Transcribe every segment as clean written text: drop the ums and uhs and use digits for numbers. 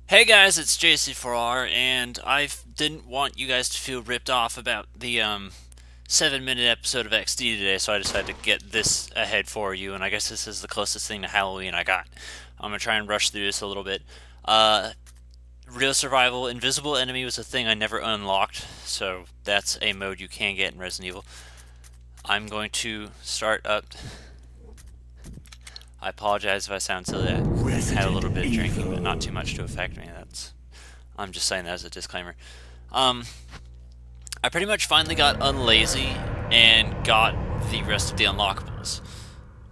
Hey guys, it's JC4R, and I didn't want you guys to feel ripped off about the 7-minute episode of XD today, so I decided to get this ahead for you, and I guess this is the closest thing to Halloween I got. I'm gonna try and rush through this a little bit. Uh, Real survival, invisible enemy was a thing I never unlocked, so that's a mode you can get in Resident Evil. I'm going to start up. I apologize if I sound silly. I had a little bit of drinking, but not too much to affect me. I'm just saying that as a disclaimer. Um, I pretty much finally got unlazy and got the rest of the unlockables.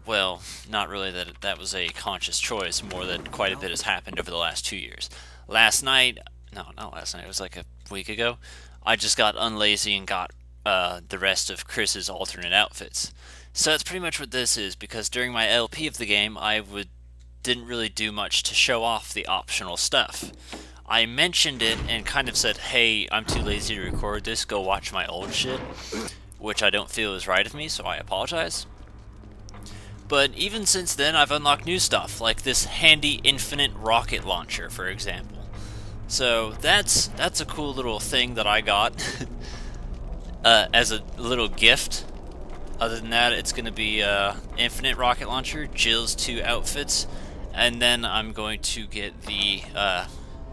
Well, not really that was a conscious choice, more that quite a bit has happened over the last 2 years. Last night, no, not last night, it was like a week ago, I just got unlazy and got the rest of Chris's alternate outfits. So that's pretty much what this is, because during my LP of the game, didn't really do much to show off the optional stuff. I mentioned it and kind of said, hey, I'm too lazy to record this, go watch my old shit, which I don't feel is right of me, so I apologize. But even since then, I've unlocked new stuff, like this handy infinite rocket launcher, for example. So that's a cool little thing that I got as a little gift. Other than that, it's going to be infinite rocket launcher, Jill's 2 outfits, and then I'm going to get the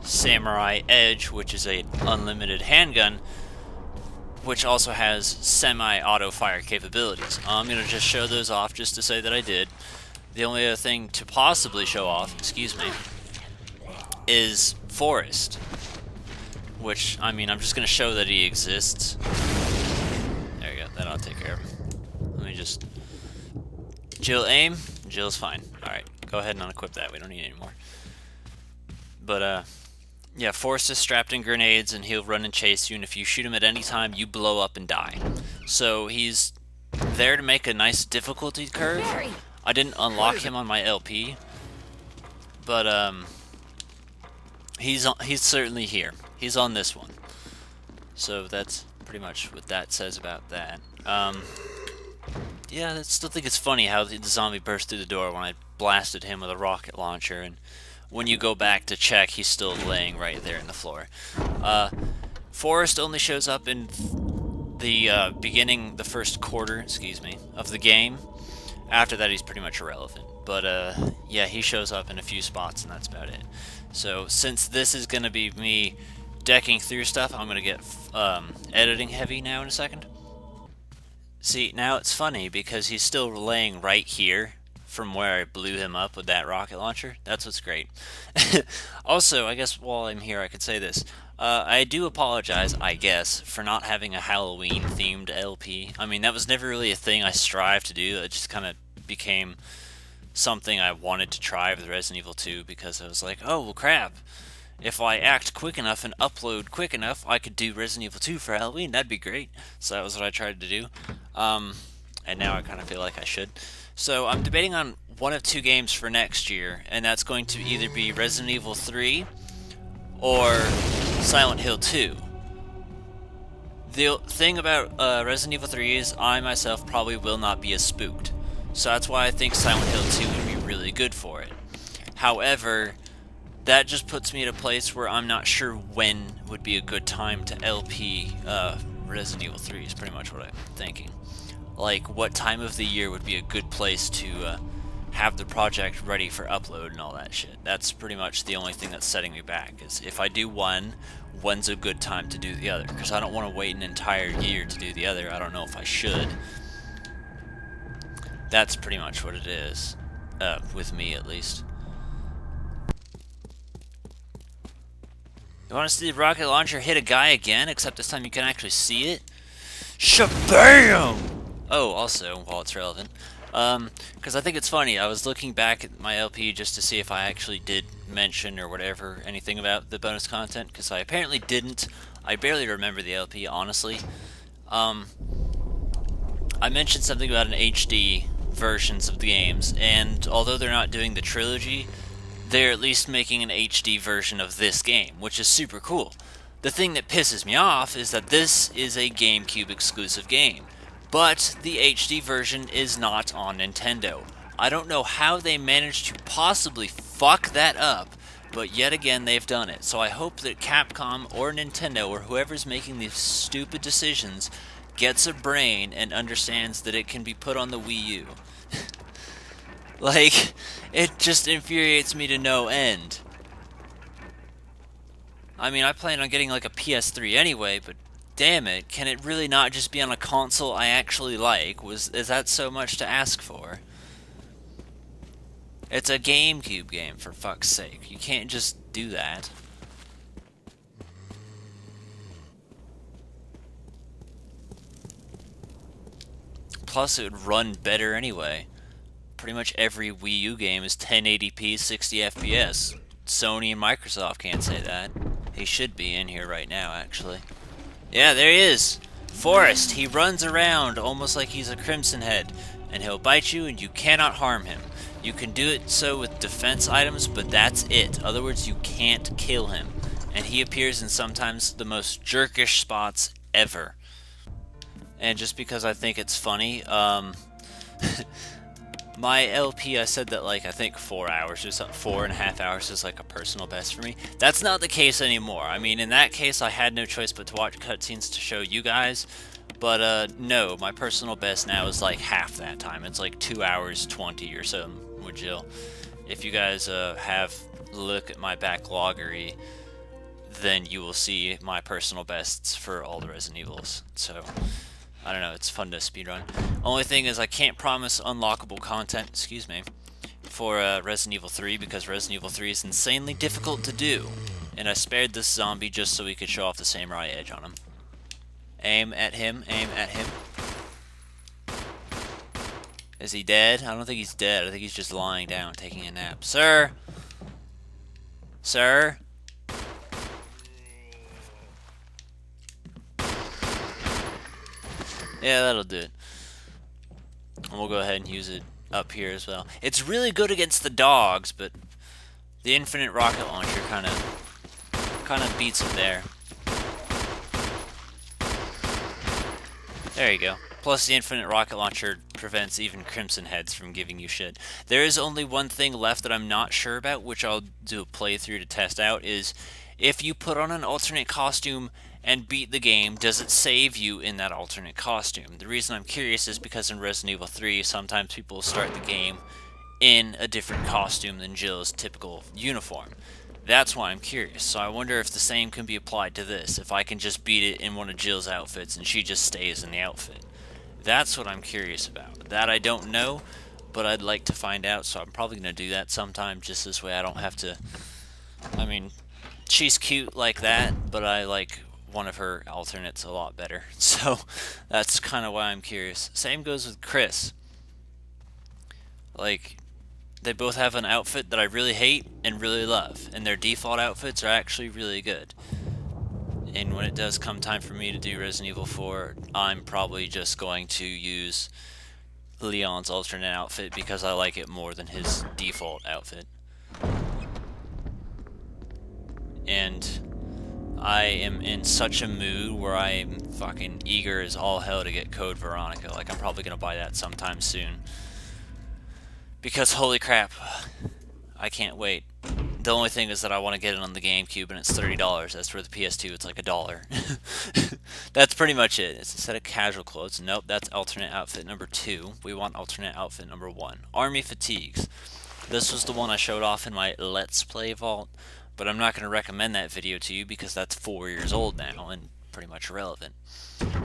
Samurai Edge, which is a unlimited handgun, which also has semi-auto fire capabilities. I'm going to just show those off just to say that I did. The only other thing to possibly show off, excuse me, is Forrest, which, I mean, I'm just going to show that he exists. There you go, that ought to take care of him. Let me just... Jill aim? Jill's fine. Alright, go ahead and unequip that, we don't need any more. But, yeah, Forrest is strapped in grenades, and he'll run and chase you, and if you shoot him at any time, you blow up and die. So he's there to make a nice difficulty curve. I didn't unlock him on my LP, but he's certainly here. He's on this one. So that's pretty much what that says about that. Yeah, I still think it's funny how the zombie burst through the door when I blasted him with a rocket launcher, and when you go back to check, he's still laying right there in the floor. Forrest only shows up in the beginning, the first quarter, excuse me, of the game. After that, he's pretty much irrelevant. But yeah, he shows up in a few spots, and that's about it. So since this is going to be me decking through stuff, I'm going to get editing heavy now in a second. See, now it's funny because he's still laying right here from where I blew him up with that rocket launcher. That's what's great. Also, I guess while I'm here, I could say this. I do apologize, I guess, for not having a Halloween-themed LP. I mean, that was never really a thing I strived to do. It just kind of became something I wanted to try with Resident Evil 2 because I was like, oh, well, crap. If I act quick enough and upload quick enough, I could do Resident Evil 2 for Halloween. That'd be great. So that was what I tried to do. And now I kind of feel like I should. So I'm debating on one of 2 games for next year, and that's going to either be Resident Evil 3 or Silent Hill 2. The thing about Resident Evil 3 is I myself probably will not be as spooked. So that's why I think Silent Hill 2 would be really good for it. However, that just puts me at a place where I'm not sure when would be a good time to LP Resident Evil 3 is pretty much what I'm thinking. Like, what time of the year would be a good place to have the project ready for upload and all that shit. That's pretty much the only thing that's setting me back, is if I do one, when's a good time to do the other? Because I don't want to wait an entire year to do the other. I don't know if I should. That's pretty much what it is, with me at least. You want to see the rocket launcher hit a guy again, except this time you can actually see it? Shabam! Oh, also, while it's relevant, because I think it's funny, I was looking back at my LP just to see if I actually did mention or whatever, anything about the bonus content, because I apparently didn't. I barely remember the LP, honestly. I mentioned something about an HD versions of the games, and although they're not doing the trilogy, they're at least making an HD version of this game, which is super cool. The thing that pisses me off is that this is a GameCube exclusive game, but the HD version is not on Nintendo. I don't know how they managed to possibly fuck that up, But yet again, they've done it. So I hope that Capcom or Nintendo or whoever's making these stupid decisions gets a brain and understands that it can be put on the Wii U. Like, it just infuriates me to no end. I mean, I plan on getting like a PS3 anyway, but damn it, can it really not just be on a console I actually like? Is that so much to ask for? It's a GameCube game, for fuck's sake. You can't just do that. Plus, it would run better anyway. Pretty much every Wii U game is 1080p, 60 FPS. Sony and Microsoft can't say that. He should be in here right now, actually. Yeah, there he is! Forrest, he runs around almost like he's a Crimson Head, and he'll bite you and you cannot harm him. You can do it so with defense items, but that's it. Other words, you can't kill him. And he appears in sometimes the most jerkish spots ever. And just because I think it's funny, my LP, I said that like I think 4 hours or something, 4.5 hours is like a personal best for me. That's not the case anymore. I mean, in that case, I had no choice but to watch cutscenes to show you guys. But no, my personal best now is like half that time. It's like 2 hours 20 or so with Jill. If you guys have a look at my backloggery, then you will see my personal bests for all the Resident Evils. So I don't know, it's fun to speedrun. Only thing is I can't promise unlockable content, excuse me, for Resident Evil 3 because Resident Evil 3 is insanely difficult to do. And I spared this zombie just so we could show off the samurai edge on him. Aim at him, aim at him. Is he dead? I don't think he's dead. I think he's just lying down, taking a nap. Sir! Sir? Yeah, that'll do it. And we'll go ahead and use it up here as well. It's really good against the dogs, but the infinite rocket launcher kind of beats it there. There you go. Plus the infinite rocket launcher prevents even Crimson Heads from giving you shit. There is only one thing left that I'm not sure about, which I'll do a playthrough to test out, is if you put on an alternate costume and beat the game, does it save you in that alternate costume? The reason I'm curious is because in Resident Evil 3, sometimes people start the game in a different costume than Jill's typical uniform. That's why I'm curious. So I wonder if the same can be applied to this, if I can just beat it in one of Jill's outfits and she just stays in the outfit. That's what I'm curious about. That I don't know, but I'd like to find out, so I'm probably going to do that sometime, just this way I don't have to... I mean, she's cute like that, but I like one of her alternates a lot better. So that's kind of why I'm curious. Same goes with Chris. Like, they both have an outfit that I really hate and really love, and their default outfits are actually really good. And when it does come time for me to do Resident Evil 4, I'm probably just going to use Leon's alternate outfit because I like it more than his default outfit. And I am in such a mood where I'm fucking eager as all hell to get Code Veronica. Like, I'm probably going to buy that sometime soon. Because, holy crap, I can't wait. The only thing is that I want to get it on the GameCube, and it's $30. As for the PS2, it's like $1. That's pretty much it. It's a set of casual clothes. Nope, that's alternate outfit number 2. We want alternate outfit number 1. Army fatigues. This was the one I showed off in my Let's Play vault, but I'm not going to recommend that video to you because that's 4 years old now and pretty much irrelevant.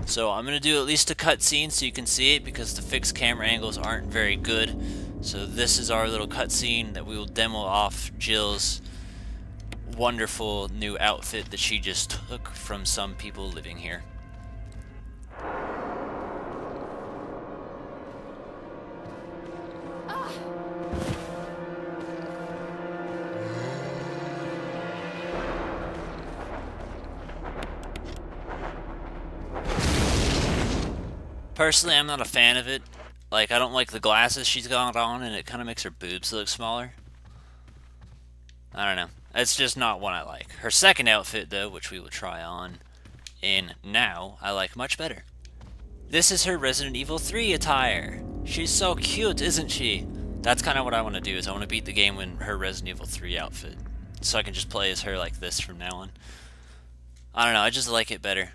So I'm going to do at least a cutscene so you can see it because the fixed camera angles aren't very good. So this is our little cutscene that we will demo off Jill's wonderful new outfit that she just took from some people living here. Personally, I'm not a fan of it. Like, I don't like the glasses she's got on, and it kind of makes her boobs look smaller. I don't know. It's just not one I like. Her second outfit, though, which we will try on in now, I like much better. This is her Resident Evil 3 attire. She's so cute, isn't she? That's kind of what I want to do, is I want to beat the game in her Resident Evil 3 outfit. so I can just play as her like this from now on. I don't know, I just like it better.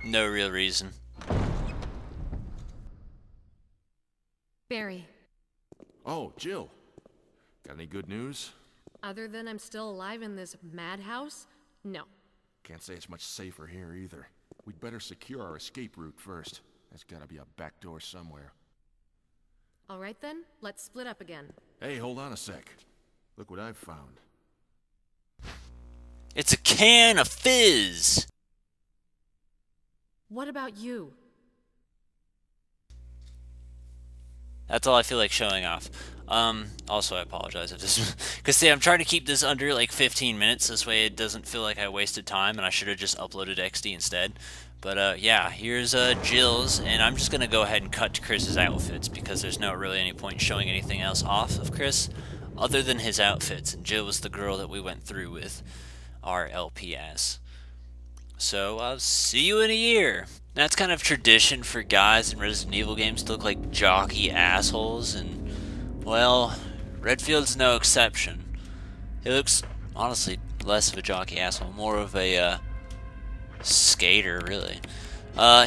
No real reason. Barry. Oh, Jill. Got any good news? Other than I'm still alive in this madhouse? No. Can't say it's much safer here either. We'd better secure our escape route first. There's gotta be a back door somewhere. Alright then, let's split up again. Hey, hold on a sec. Look what I've found. It's a can of fizz! What about you? That's all I feel like showing off. Also, I apologize if this... Because, see, I'm trying to keep this under, like, 15 minutes. This way it doesn't feel like I wasted time, and I should have just uploaded XD instead. But, yeah, here's Jill's, and I'm just going to go ahead and cut to Chris's outfits, because there's no really any point showing anything else off of Chris, other than his outfits. And Jill was the girl that we went through with our LPS. So, I'll see you in a year. That's kind of tradition for guys in Resident Evil games to look like jockey assholes, and, well, Redfield's no exception. He looks, honestly, less of a jockey asshole, more of a, skater, really.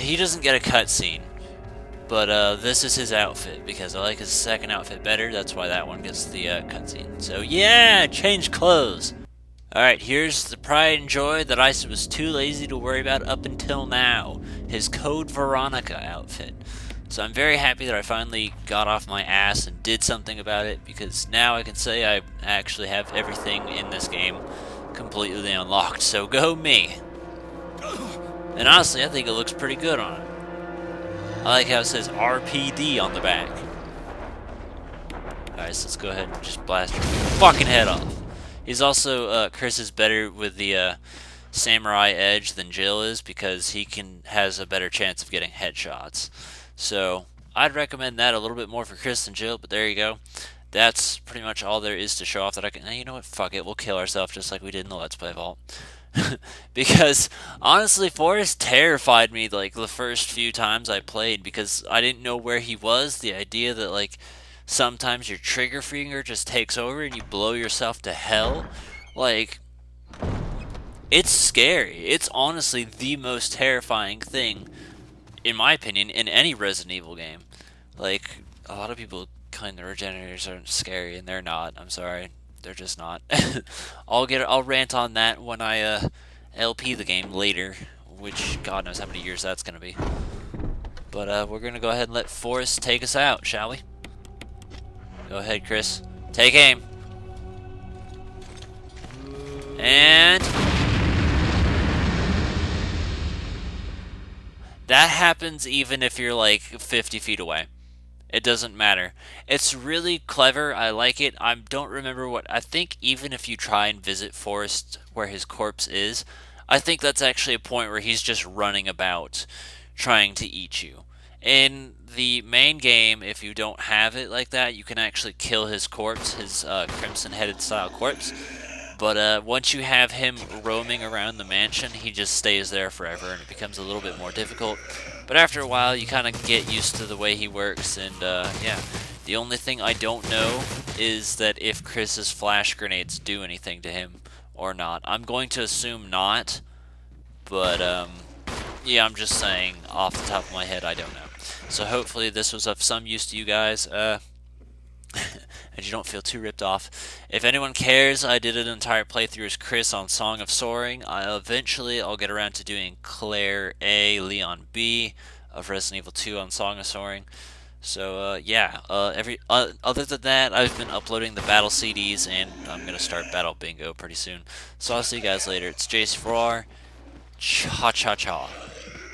He doesn't get a cutscene, but, this is his outfit, because I like his second outfit better. That's why that one gets the, cutscene. So, yeah, change clothes! Alright, here's the pride and joy that I was too lazy to worry about up until now. His Code Veronica outfit. So I'm very happy that I finally got off my ass and did something about it, because now I can say I actually have everything in this game completely unlocked. So go me! And honestly, I think it looks pretty good on it. I like how it says RPD on the back. Alright, so let's go ahead and just blast your fucking head off. He's also, Chris is better with the samurai edge than Jill is, because he has a better chance of getting headshots. So, I'd recommend that a little bit more for Chris than Jill, but there you go. That's pretty much all there is to show off that I can... You know what, fuck it, we'll kill ourselves just like we did in the Let's Play Vault. Because, honestly, Forrest terrified me, like, the first few times I played, because I didn't know where he was. The idea that, like, sometimes your trigger finger just takes over and you blow yourself to hell. Like, it's scary. It's honestly the most terrifying thing, in my opinion, in any Resident Evil game. Like, a lot of people claim the regenerators aren't scary, and they're not. I'm sorry. They're just not. I'll rant on that when I LP the game later, which God knows how many years that's going to be. But we're going to go ahead and let Forrest take us out, shall we? Go ahead, Chris. Take aim. And... that happens even if you're like 50 feet away. It doesn't matter. It's really clever. I like it. I don't remember what... I think even if you try and visit Forrest where his corpse is, I think that's actually a point where he's just running about trying to eat you. In the main game, if you don't have it like that, you can actually kill his corpse, his crimson-headed style corpse. But once you have him roaming around the mansion, he just stays there forever, and it becomes a little bit more difficult. But after a while, you kind of get used to the way he works, and yeah. The only thing I don't know is that if Chris's flash grenades do anything to him or not. I'm going to assume not, but yeah, I'm just saying off the top of my head, I don't know. So hopefully this was of some use to you guys, and you don't feel too ripped off. If anyone cares, I did an entire playthrough as Chris on Song of Soaring. Eventually, I'll get around to doing Claire A, Leon B of Resident Evil 2 on Song of Soaring. So, yeah, other than that, I've been uploading the battle CDs, and I'm going to start Battle Bingo pretty soon. So I'll see you guys later. It's JC4R. Cha-cha-cha.